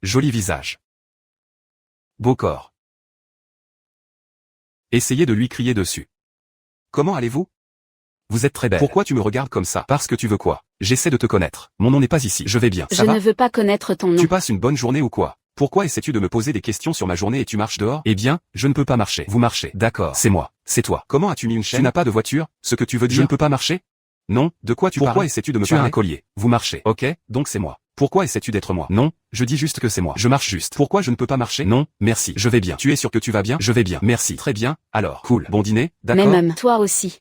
Joli visage. Beau corps. Essayez de lui crier dessus. Comment allez-vous? Vous êtes très belle. Pourquoi tu me regardes comme ça? Parce que tu veux quoi? J'essaie de te connaître. Mon nom n'est pas ici. Je vais bien. Ça va? Je ne veux pas connaître ton nom. Tu passes une bonne journée ou quoi? Pourquoi essaies-tu de me poser des questions sur ma journée et tu marches dehors? Eh bien, je ne peux pas marcher. Vous marchez. D'accord. C'est moi. C'est toi. Comment as-tu mis une chaîne? Tu n'as pas de voiture? Ce que tu veux dire? Je ne peux pas marcher? Non, de quoi tu parles? Pourquoi essaies-tu de me parler? Tu as un collier. Vous marchez. Ok, donc c'est moi. Pourquoi essaies-tu d'être moi? Non, je dis juste que c'est moi. Je marche juste. Pourquoi je ne peux pas marcher? Non, merci. Je vais bien. Tu es sûr que tu vas bien? Je vais bien. Merci. Très bien. Alors, cool. Bon dîner, d'accord? Même, toi aussi.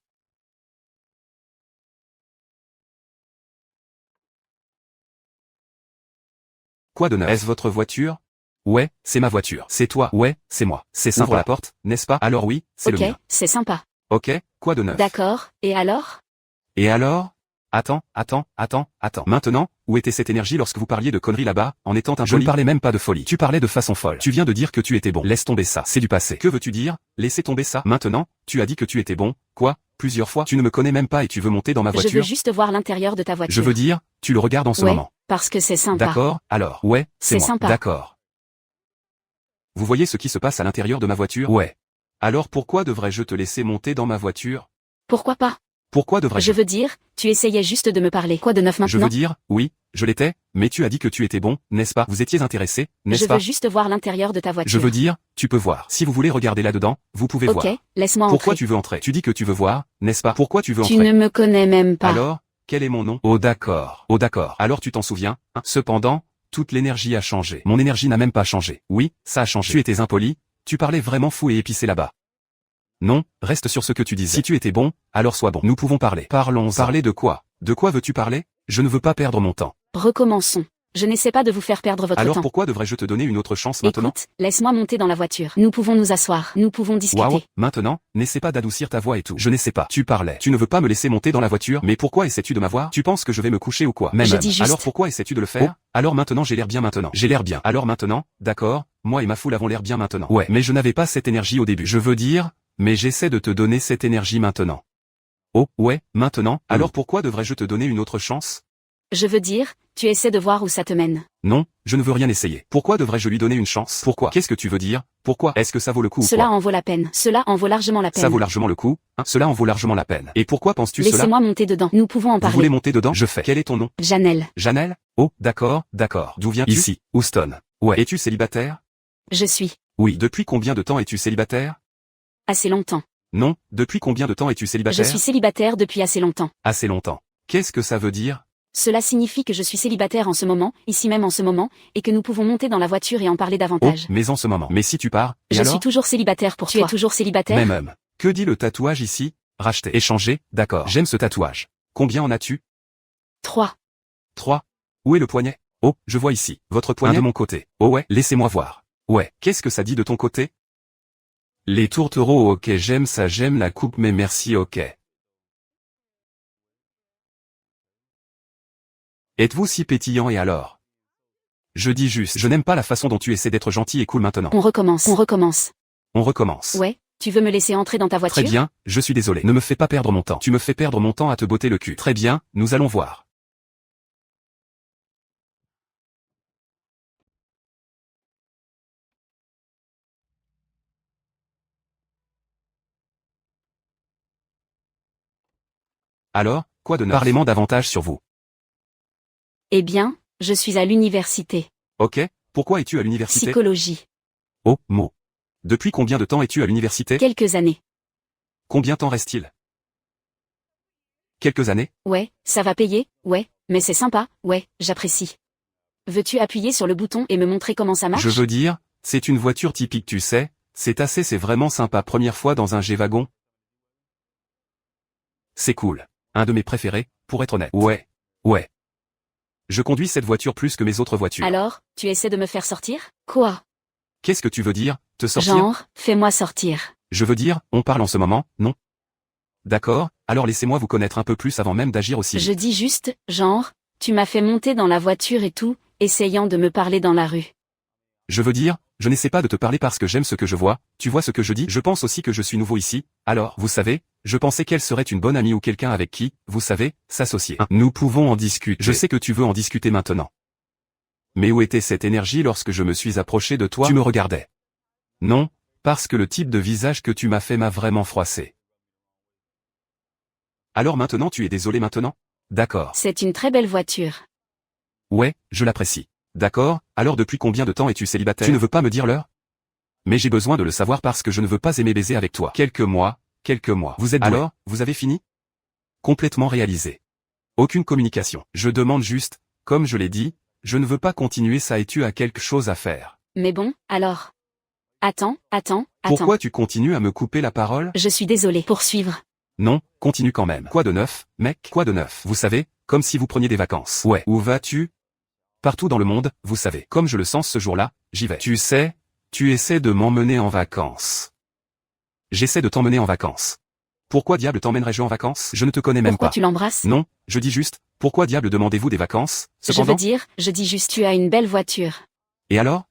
Quoi de neuf? Est-ce votre voiture? Ouais, c'est ma voiture. C'est toi? Ouais, c'est moi. C'est sympa. Ouvre la porte, n'est-ce pas? Alors oui, c'est le mien. Ok, c'est sympa. Ok, quoi de neuf? D'accord, et alors? Et alors? Attends. Maintenant, où était cette énergie lorsque vous parliez de conneries là-bas, en étant un joli? Je ne parlais même pas de folie. Tu parlais de façon folle. Tu viens de dire que tu étais bon. Laisse tomber ça. C'est du passé. Que veux-tu dire? Laissez tomber ça. Maintenant, tu as dit que tu étais bon. Quoi? Plusieurs fois? Tu ne me connais même pas et tu veux monter dans ma voiture? Je veux juste voir l'intérieur de ta voiture. Je veux dire, tu le regardes en ce Ouais, moment. parce que c'est sympa. D'accord, alors. Ouais, c'est moi. sympa. D'accord. Vous voyez ce qui se passe à l'intérieur de ma voiture? Ouais. Alors pourquoi devrais-je te laisser monter dans ma voiture? Pourquoi pas? Pourquoi devrais-je? Je veux dire, tu essayais juste de me parler. Quoi de neuf maintenant? Je veux dire, oui, je l'étais, mais tu as dit que tu étais bon, n'est-ce pas? Vous étiez intéressé, n'est-ce pas? Je veux juste voir l'intérieur de ta voiture. Je veux dire, tu peux voir. Si vous voulez regarder là-dedans, vous pouvez voir. Ok, laisse-moi entrer. Pourquoi tu veux entrer? Tu dis que tu veux voir, n'est-ce pas? Pourquoi tu veux entrer? Tu ne me connais même pas. Alors, quel est mon nom? Oh d'accord. Oh d'accord. Alors tu t'en souviens, hein? Cependant, toute l'énergie a changé. Mon énergie n'a même pas changé. Oui, ça a changé. Tu étais impoli, tu parlais vraiment fou et épicé là-bas. Non, reste sur ce que tu disais. Si tu étais bon, alors sois bon. Nous pouvons parler. Parlons. Parler de quoi? De quoi veux-tu parler? Je ne veux pas perdre mon temps. Recommençons. Je n'essaie pas de vous faire perdre votre Alors temps. pourquoi devrais-je te donner une autre chance maintenant? Écoute, laisse-moi monter dans la voiture. Nous pouvons nous asseoir. Nous pouvons discuter. Waouh, maintenant, n'essaie pas d'adoucir ta voix et tout. Je n'essaie pas. Tu parlais. Tu ne veux pas me laisser monter dans la voiture? Mais pourquoi essaies-tu de m'avoir? Tu penses que je vais me coucher ou quoi? Je dis juste. Alors pourquoi essaies-tu de le faire? Oh, alors maintenant j'ai l'air bien maintenant. J'ai l'air bien. Alors maintenant, d'accord, moi et ma foule avons l'air bien maintenant. Ouais, mais je n'avais pas cette énergie au début. Je veux dire, mais j'essaie de te donner cette énergie maintenant. Oh, ouais, maintenant, alors pourquoi devrais-je te donner une autre chance? Je veux dire, tu essaies de voir où ça te mène. Non, je ne veux rien essayer. Pourquoi devrais-je lui donner une chance? Pourquoi? Qu'est-ce que tu veux dire? Pourquoi? Est-ce que ça vaut le coup ou Cela quoi? en vaut la peine. Cela en vaut largement la peine. Ça vaut largement le coup, hein? Cela en vaut largement la peine. Et pourquoi penses-tu cela? Laissez-moi monter dedans. Nous pouvons en Vous parler. voulez monter dedans? Je fais. Quel est ton nom? Janelle. Janelle? Oh, d'accord. D'où viens-tu? Ici, Houston. Ouais. Es-tu célibataire? Je suis. Oui. Depuis combien de temps es-tu célibataire? Assez longtemps. Non, depuis combien de temps es-tu célibataire? Je suis célibataire depuis assez longtemps. Assez longtemps. Qu'est-ce que ça veut dire? Cela signifie que je suis célibataire en ce moment, ici même en ce moment, et que nous pouvons monter dans la voiture et en parler Oh, davantage. mais en ce moment. Mais si tu pars, et Je alors? suis toujours célibataire pour toi. Tu es toujours célibataire? Même. Que dit le tatouage ici? Racheter. Échanger, d'accord. J'aime ce tatouage. Combien en as-tu? 3. 3. Où est le poignet? Oh, je vois ici. Votre poignet de mon côté. Oh ouais, laissez-moi voir. Ouais. Qu'est-ce que ça dit de ton côté? Les tourtereaux, ok, j'aime ça, j'aime la coupe, mais merci, ok. Êtes-vous si pétillant et alors? Je dis juste, je n'aime pas la façon dont tu essaies d'être gentil et cool maintenant. On recommence. On recommence. Ouais, tu veux me laisser entrer dans ta voiture? Très bien, je suis désolé. Ne me fais pas perdre mon temps. Tu me fais perdre mon temps à te botter le cul. Très bien, nous allons voir. Alors, quoi de neuf? Parlez-moi davantage sur vous. Eh bien, je suis à l'université. Ok, pourquoi es-tu à l'université? Psychologie. Oh, mot. Depuis combien de temps es-tu à l'université? Quelques années. Combien temps reste-t-il? Quelques années? Ouais, ça va payer, ouais, mais c'est sympa, ouais, j'apprécie. Veux-tu appuyer sur le bouton et me montrer comment ça marche? Je veux dire, c'est une voiture typique, tu sais, c'est vraiment sympa. Première fois dans un G-Wagon. C'est cool. Un de mes préférés, pour être honnête. Ouais. Je conduis cette voiture plus que mes autres voitures. Alors, tu essaies de me faire sortir? Quoi? Qu'est-ce que tu veux dire, te sortir? Genre, fais-moi sortir. Je veux dire, on parle en ce moment, non? D'accord, alors laissez-moi vous connaître un peu plus avant même d'agir aussi. Je dis juste, genre, tu m'as fait monter dans la voiture et tout, essayant de me parler dans la rue. Je veux dire, je n'essaie pas de te parler parce que j'aime ce que je vois, tu vois ce que je dis? Je pense aussi que je suis nouveau ici, alors, vous savez, je pensais qu'elle serait une bonne amie ou quelqu'un avec qui, vous savez, s'associer. Nous pouvons en discuter. Je sais que tu veux en discuter maintenant. Mais où était cette énergie lorsque je me suis approché de toi? Tu me regardais. Non, parce que le type de visage que tu m'as fait m'a vraiment froissé. Alors maintenant tu es désolé maintenant? D'accord. C'est une très belle voiture. Ouais, je l'apprécie. D'accord, alors depuis combien de temps es-tu célibataire? Tu ne veux pas me dire l'heure? Mais j'ai besoin de le savoir parce que je ne veux pas aimer baiser avec toi. Quelques mois. Vous êtes doué. Alors, vous avez fini? Complètement réalisé. Aucune communication. Je demande juste, comme je l'ai dit, je ne veux pas continuer ça et tu as quelque chose à faire. Mais bon, alors. Attends. Pourquoi tu continues à me couper la parole? Je suis désolée. Poursuivre. Non, continue quand même. Quoi de neuf, mec? Quoi de neuf? Vous savez, comme si vous preniez des vacances. Ouais. Où vas-tu? Partout dans le monde, vous savez. Comme je le sens ce jour-là, j'y vais. Tu sais, tu essaies de m'emmener en vacances. J'essaie de t'emmener en vacances. Pourquoi diable t'emmènerais-je en vacances? Je ne te connais même Pourquoi pas. tu l'embrasses? Non, je dis juste, pourquoi diable demandez-vous des vacances? Cependant, Je dis juste tu as une belle voiture. et alors?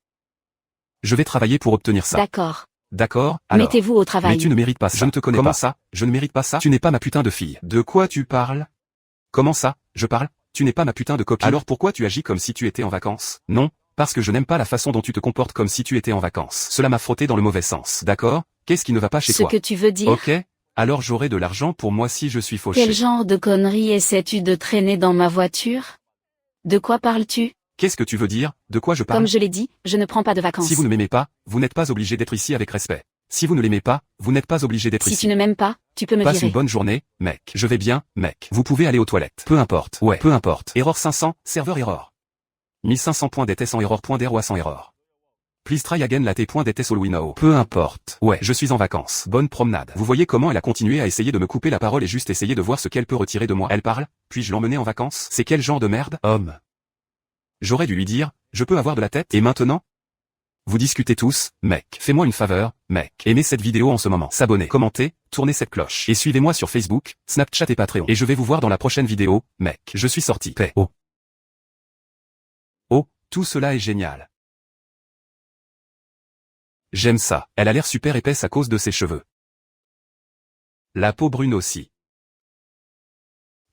Je vais travailler pour obtenir ça. D'accord. D'accord, alors. Mettez-vous au travail. Mais tu ne mérites pas ça. Je ne te connais pas. Comment ça? Je ne mérite pas ça? Tu n'es pas ma putain de fille. De quoi tu parles? Comment ça? Je parle? Tu n'es pas ma putain de copine. Alors pourquoi tu agis comme si tu étais en vacances? Non, parce que je n'aime pas la façon dont tu te comportes comme si tu étais en vacances. Cela m'a frotté dans le mauvais sens. D'accord? Qu'est-ce qui ne va pas chez toi? Ce que tu veux dire. Ok, alors j'aurai de l'argent pour moi si je suis fauché. Quel genre de conneries essaies-tu de traîner dans ma voiture? De quoi parles-tu? Qu'est-ce que tu veux dire? De quoi je parle? Comme je l'ai dit, je ne prends pas de vacances. Si vous ne m'aimez pas, vous n'êtes pas obligé d'être ici avec respect. Si vous ne l'aimez pas, vous n'êtes pas obligé d'être Si ici. tu ne m'aimes pas, tu peux me Passe virer. une bonne journée, mec. Je vais bien, mec. Vous pouvez aller aux toilettes. Peu importe. Ouais, peu importe. Error 500, serveur error. 1500 points d'ETS sans error. .0 sans error. Please try again latte.dt all we know. Peu importe. Ouais, je suis en vacances. Bonne promenade. Vous voyez comment elle a continué à essayer de me couper la parole et juste essayer de voir ce qu'elle peut retirer de moi. Elle parle, puis-je l'emmener en vacances? C'est quel genre de merde? Homme. J'aurais dû lui dire, je peux avoir de la tête? Et maintenant? Vous discutez tous, mec. Fais-moi une faveur, mec. Aimez cette vidéo en ce moment. S'abonner, commenter, tournez cette cloche. Et suivez-moi sur Facebook, Snapchat et Patreon. Et je vais vous voir dans la prochaine vidéo, mec. Je suis sorti. Paix. Oh. Oh, tout cela est génial. J'aime ça. Elle a l'air super épaisse à cause de ses cheveux. La peau brune aussi.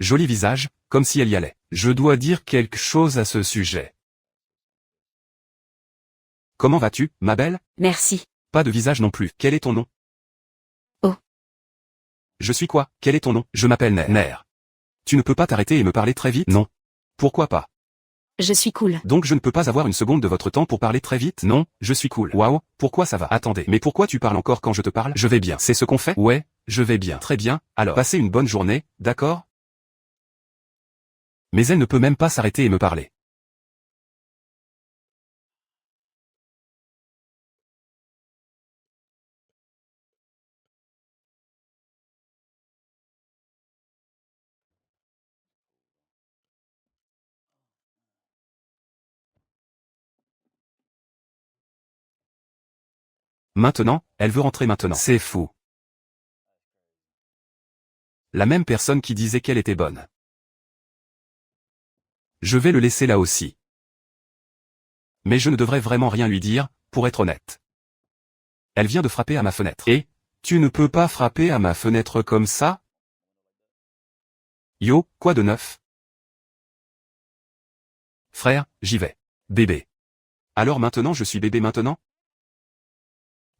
Joli visage, comme si elle y allait. Je dois dire quelque chose à ce sujet. Comment vas-tu, ma belle? Merci. Pas de visage non plus. Quel est ton nom? Oh. Je suis quoi? Quel est ton nom? Je m'appelle Nair. Tu ne peux pas t'arrêter et me parler très vite? Non. Pourquoi pas? Je suis cool. Donc je ne peux pas avoir une seconde de votre temps pour parler très vite? Non, je suis cool. Waouh, pourquoi ça va? Attendez, mais pourquoi tu parles encore quand je te parle? Je vais bien. C'est ce qu'on fait? Ouais, je vais bien. Très bien, alors passez une bonne journée, d'accord? Mais elle ne peut même pas s'arrêter et me parler. Maintenant, elle veut rentrer maintenant. C'est fou. La même personne qui disait qu'elle était bonne. Je vais le laisser là aussi. Mais je ne devrais vraiment rien lui dire, pour être honnête. Elle vient de frapper à ma fenêtre. Et, tu ne peux pas frapper à ma fenêtre comme ça? Yo, quoi de neuf? Frère, j'y vais. Bébé. Alors maintenant je suis bébé maintenant?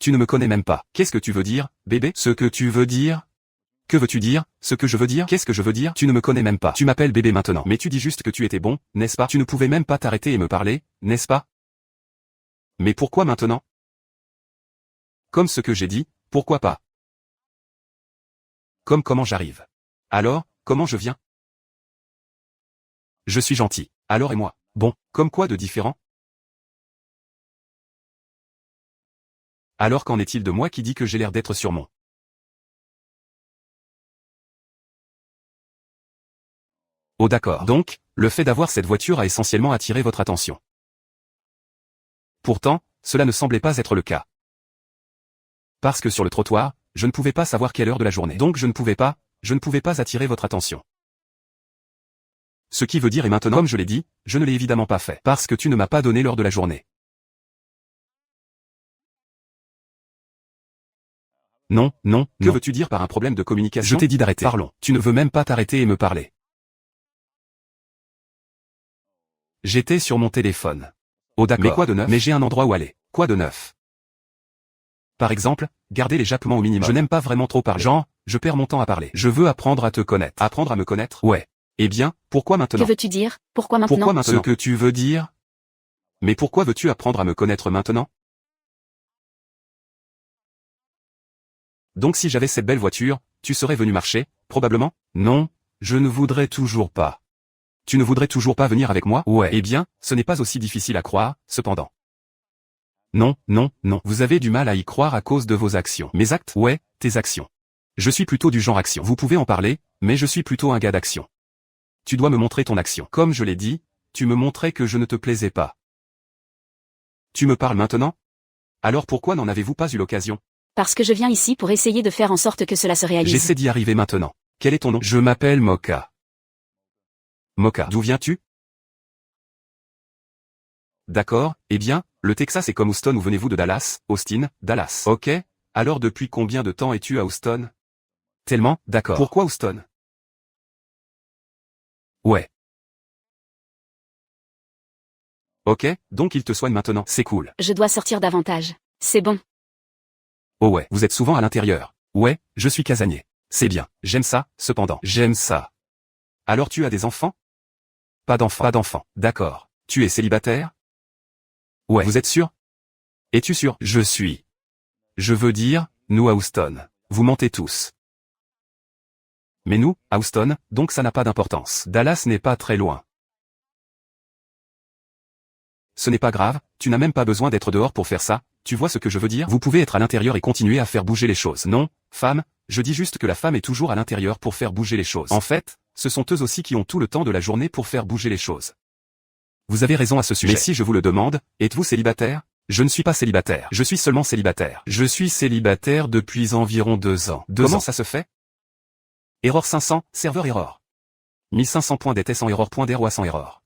Tu ne me connais même pas. Qu'est-ce que tu veux dire, bébé? Ce que tu veux dire? Que veux-tu dire? Ce que je veux dire? Qu'est-ce que je veux dire? Tu ne me connais même pas. Tu m'appelles bébé maintenant. Mais tu dis juste que tu étais bon, n'est-ce pas? Tu ne pouvais même pas t'arrêter et me parler, n'est-ce pas? Mais pourquoi maintenant? Comme ce que j'ai dit, pourquoi pas? Comme comment j'arrive. Alors, comment je viens? Je suis gentil. Alors et moi? Bon, comme quoi de différent? Alors qu'en est-il de moi qui dit que j'ai l'air d'être sur mon? Oh d'accord. Donc, le fait d'avoir cette voiture a essentiellement attiré votre attention. Pourtant, cela ne semblait pas être le cas. Parce que sur le trottoir, je ne pouvais pas savoir quelle heure de la journée. Donc je ne pouvais pas attirer votre attention. Ce qui veut dire et maintenant, comme je l'ai dit, je ne l'ai évidemment pas fait. Parce que tu ne m'as pas donné l'heure de la journée. Non, non, que veux-tu dire par un problème de communication? Je t'ai dit d'arrêter. Parlons. Tu ne veux même pas t'arrêter et me parler. J'étais sur mon téléphone. Oh d'accord. Mais quoi de neuf? Mais j'ai un endroit où aller. Quoi de neuf? Par exemple, garder les jappements au minimum. Je n'aime pas vraiment trop parler. Genre, je perds mon temps à parler. Je veux apprendre à te connaître. Apprendre à me connaître? Ouais. Eh bien, pourquoi maintenant? Que veux-tu dire? Pourquoi maintenant? Pourquoi maintenant? Ce que tu veux dire? Mais pourquoi veux-tu apprendre à me connaître maintenant? Donc si j'avais cette belle voiture, tu serais venu marcher, probablement? Non, je ne voudrais toujours pas. Tu ne voudrais toujours pas venir avec moi? Ouais. Eh bien, ce n'est pas aussi difficile à croire, cependant. Non, non, non. Vous avez du mal à y croire à cause de vos actions. Mes actes? Ouais, tes actions. Je suis plutôt du genre action. Vous pouvez en parler, mais je suis plutôt un gars d'action. Tu dois me montrer ton action. Comme je l'ai dit, tu me montrais que je ne te plaisais pas. Tu me parles maintenant? Alors pourquoi n'en avez-vous pas eu l'occasion? Parce que je viens ici pour essayer de faire en sorte que cela se réalise. J'essaie d'y arriver maintenant. Quel est ton nom? Je m'appelle Mocha. Mocha. D'où viens-tu? D'accord, eh bien, le Texas est comme Houston ou venez-vous de Dallas? Austin, Dallas. Ok, alors depuis combien de temps es-tu à Houston? Tellement, d'accord. Pourquoi Houston? Ouais. Ok, donc il te soigne maintenant, c'est cool. Je dois sortir davantage. C'est bon. Oh ouais, vous êtes souvent à l'intérieur. Ouais, je suis casanier. C'est bien, j'aime ça, cependant. J'aime ça. Alors tu as des enfants? Pas d'enfants, d'accord. Tu es célibataire? Ouais. Vous êtes sûr? Es-tu sûr? Je suis. Je veux dire, nous à Houston. Vous mentez tous. Mais nous, à Houston, donc ça n'a pas d'importance. Dallas n'est pas très loin. Ce n'est pas grave, tu n'as même pas besoin d'être dehors pour faire ça, tu vois ce que je veux dire? Vous pouvez être à l'intérieur et continuer à faire bouger les choses. Non, femme, je dis juste que la femme est toujours à l'intérieur pour faire bouger les choses. En fait, ce sont eux aussi qui ont tout le temps de la journée pour faire bouger les choses. Vous avez raison à ce sujet. Mais si je vous le demande, êtes-vous célibataire? Je ne suis pas célibataire. Je suis seulement célibataire. Je suis célibataire depuis environ 2 ans. Comment ça se fait? Error 500, serveur error. 1500.dt sans error. .0 à 100 error.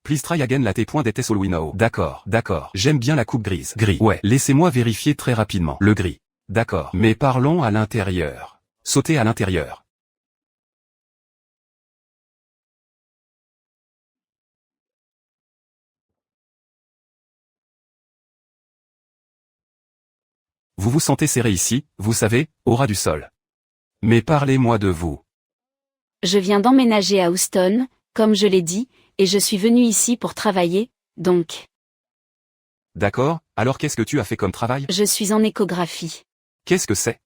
Please try again latte.dt all we know. D'accord, d'accord. J'aime bien la coupe grise. Gris. Ouais. Laissez-moi vérifier très rapidement. Le gris. D'accord. Mais parlons à l'intérieur. Sautez à l'intérieur. Vous vous sentez serré ici, vous savez, au ras du sol. Mais parlez-moi de vous. Je viens d'emménager à Houston, comme je l'ai dit, et je suis venu ici pour travailler, donc. D'accord, alors qu'est-ce que tu as fait comme travail? Je suis en échographie. Qu'est-ce que c'est?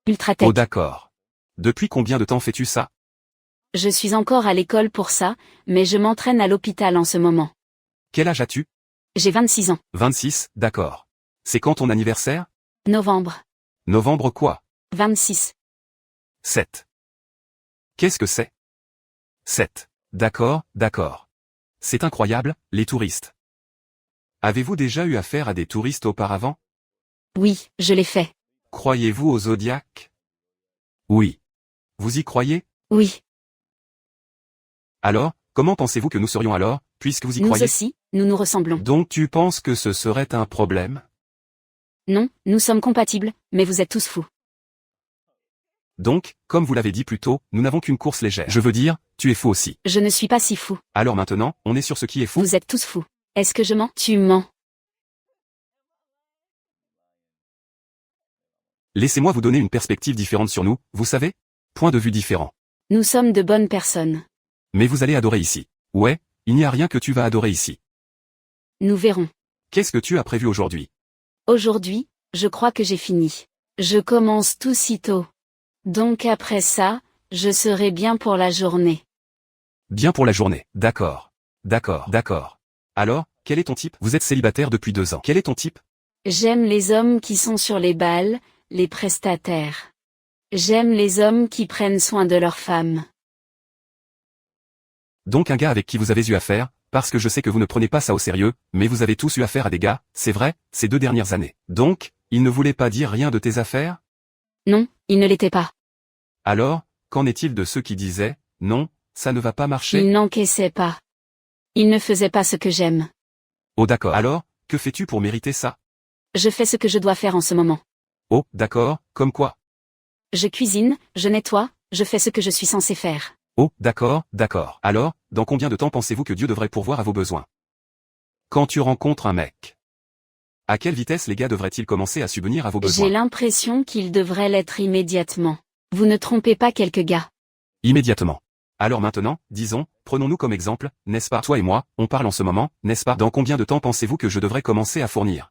Ultratech. Oh d'accord. Depuis combien de temps fais-tu ça? Je suis encore à l'école pour ça, mais je m'entraîne à l'hôpital en ce moment. Quel âge as-tu? J'ai 26 ans. 26, d'accord. C'est quand ton anniversaire? Novembre. Novembre quoi? 26. 7. Qu'est-ce que c'est? 7. D'accord, d'accord. C'est incroyable, les touristes. Avez-vous déjà eu affaire à des touristes auparavant? Oui, je l'ai fait. Croyez-vous au zodiaque? Oui. Vous y croyez? Oui. Alors, comment pensez-vous que nous serions alors, puisque vous y Nous croyez? aussi, nous nous ressemblons. Donc tu penses que ce serait un problème? Non, nous sommes compatibles, mais vous êtes tous fous. Donc, comme vous l'avez dit plus tôt, nous n'avons qu'une course légère. Je veux dire, tu es fou aussi. Je ne suis pas si fou. Alors maintenant, on est sur ce qui est fou? Vous êtes tous fous. Est-ce que je mens? Tu mens. Laissez-moi vous donner une perspective différente sur nous, vous savez? Point de vue différent. Nous sommes de bonnes personnes. Mais vous allez adorer ici. Ouais, il n'y a rien que tu vas adorer ici. Nous verrons. Qu'est-ce que tu as prévu aujourd'hui? Aujourd'hui, je crois que j'ai fini. Je commence tout sitôt. Donc après ça, je serai bien pour la journée. Bien pour la journée, d'accord. D'accord, d'accord. Alors, quel est ton type? Vous êtes célibataire depuis 2 ans. Quel est ton type? J'aime les hommes qui sont sur les balles, les prestataires. J'aime les hommes qui prennent soin de leurs femmes. Donc un gars avec qui vous avez eu affaire, parce que je sais que vous ne prenez pas ça au sérieux, mais vous avez tous eu affaire à des gars, c'est vrai, ces 2 dernières années. Donc, il ne voulait pas dire rien de tes affaires? Non, il ne l'était pas. Alors, qu'en est-il de ceux qui disaient, non, ça ne va pas marcher? Il n'encaissait pas. Il ne faisait pas ce que j'aime. Oh d'accord. Alors, que fais-tu pour mériter ça? Je fais ce que je dois faire en ce moment. Oh, d'accord, comme quoi? Je cuisine, je nettoie, je fais ce que je suis censé faire. Oh, d'accord, d'accord. Alors, dans combien de temps pensez-vous que Dieu devrait pourvoir à vos besoins? Quand tu rencontres un mec, à quelle vitesse les gars devraient-ils commencer à subvenir à vos besoins? J'ai l'impression qu'il devrait l'être immédiatement. Vous ne trompez pas quelques gars. Immédiatement. Alors maintenant, disons, prenons-nous comme exemple, n'est-ce pas? Toi et moi, on parle en ce moment, n'est-ce pas? Dans combien de temps pensez-vous que je devrais commencer à fournir?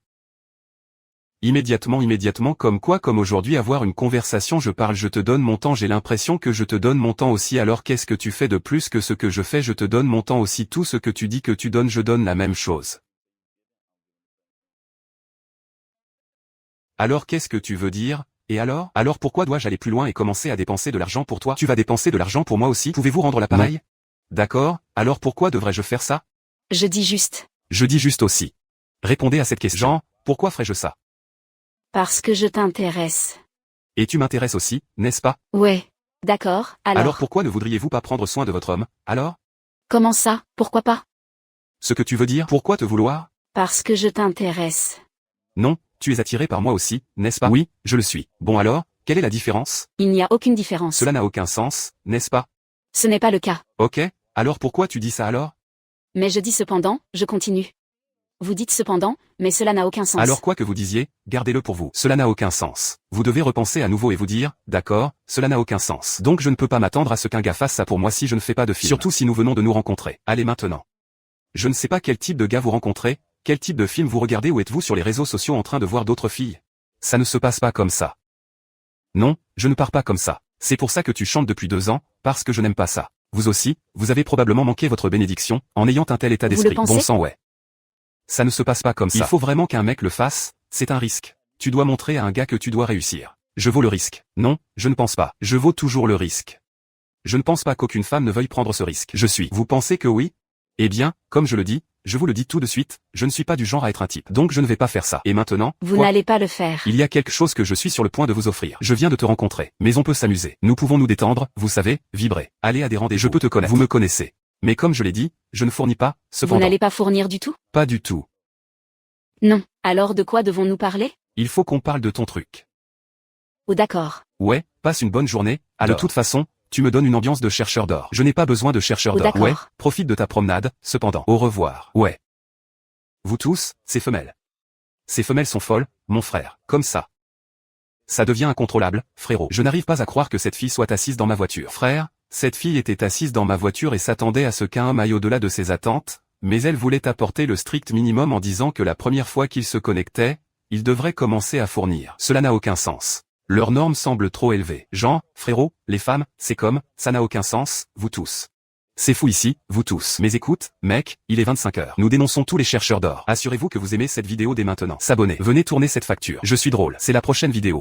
Immédiatement, comme quoi? Comme aujourd'hui avoir une conversation, je parle, je te donne mon temps, j'ai l'impression que je te donne mon temps aussi, alors qu'est-ce que tu fais de plus que ce que je fais? Je te donne mon temps aussi, tout ce que tu dis que tu donnes, je donne la même chose. Alors qu'est-ce que tu veux dire? Et alors? Alors pourquoi dois-je aller plus loin et commencer à dépenser de l'argent pour toi? Tu vas dépenser de l'argent pour moi aussi? Pouvez-vous rendre l'appareil? D'accord, alors pourquoi devrais-je faire ça? Je dis juste. Je dis juste aussi. Répondez à cette question. Jean, pourquoi ferais-je ça? Parce que je t'intéresse. Et tu m'intéresses aussi, n'est-ce pas? Ouais. D'accord, Alors pourquoi ne voudriez-vous pas prendre soin de votre homme, alors? Comment ça, pourquoi pas? Ce que tu veux dire, pourquoi te vouloir? Parce que je t'intéresse. Non, tu es attiré par moi aussi, n'est-ce pas? Oui, je le suis. Bon alors, quelle est la différence? Il n'y a aucune différence. Cela n'a aucun sens, n'est-ce pas? Ce n'est pas le cas. Ok, alors pourquoi tu dis ça alors? Mais je dis cependant, je continue. Vous dites cependant, mais cela n'a aucun sens. Alors quoi que vous disiez, gardez-le pour vous. Cela n'a aucun sens. Vous devez repenser à nouveau et vous dire, d'accord, cela n'a aucun sens. Donc je ne peux pas m'attendre à ce qu'un gars fasse ça pour moi si je ne fais pas de film. Surtout si nous venons de nous rencontrer. Allez maintenant. Je ne sais pas quel type de gars vous rencontrez, quel type de film vous regardez ou êtes-vous sur les réseaux sociaux en train de voir d'autres filles. Ça ne se passe pas comme ça. Non, je ne pars pas comme ça. C'est pour ça que tu chantes depuis 2 ans, parce que je n'aime pas ça. Vous aussi, vous avez probablement manqué votre bénédiction, en ayant un tel état Vous le d'esprit. pensez? Bon sang ouais. Ça ne se passe pas comme ça. Il faut vraiment qu'un mec le fasse, c'est un risque. Tu dois montrer à un gars que tu dois réussir. Je vaux le risque. Non, je ne pense pas. Je vaux toujours le risque. Je ne pense pas qu'aucune femme ne veuille prendre ce risque. Je suis. Vous pensez que oui? Eh bien, comme je le dis, je vous le dis tout de suite, je ne suis pas du genre à être un type. Donc je ne vais pas faire ça. Et maintenant, Vous quoi? n'allez pas le faire. Il y a quelque chose que je suis sur le point de vous offrir. Je viens de te rencontrer, mais on peut s'amuser. Nous pouvons nous détendre, vous savez, vibrer. Aller à des rendez-vous. Je peux te connaître. Vous me connaissez. Mais comme je l'ai dit, je ne fournis pas, Vous cependant. n'allez pas fournir du tout? Pas du tout. Non. Alors de quoi devons-nous parler? Il faut qu'on parle de ton truc. Oh d'accord. Ouais, passe une bonne journée. Alors. De toute façon, tu me donnes une ambiance de chercheur d'or. Je n'ai pas besoin de chercheur Oh d'or. d'accord. Ouais, profite de ta promenade, cependant. Au revoir. Ouais. Vous tous, ces femelles. Ces femelles sont folles, mon frère, comme ça. Ça devient incontrôlable, frérot. Je n'arrive pas à croire que cette fille soit assise dans ma voiture. Frère, cette fille était assise dans ma voiture et s'attendait à ce qu'un homme aille au-delà de ses attentes, mais elle voulait apporter le strict minimum en disant que la première fois qu'il se connectait, il devrait commencer à fournir. Cela n'a aucun sens. Leurs normes semblent trop élevées. Jean, frérot, les femmes, c'est comme, ça n'a aucun sens, vous tous. C'est fou ici, vous tous. Mais écoute, mec, il est 25 heures. Nous dénonçons tous les chercheurs d'or. Assurez-vous que vous aimez cette vidéo dès maintenant. S'abonner. Venez tourner cette facture. Je suis drôle. C'est la prochaine vidéo.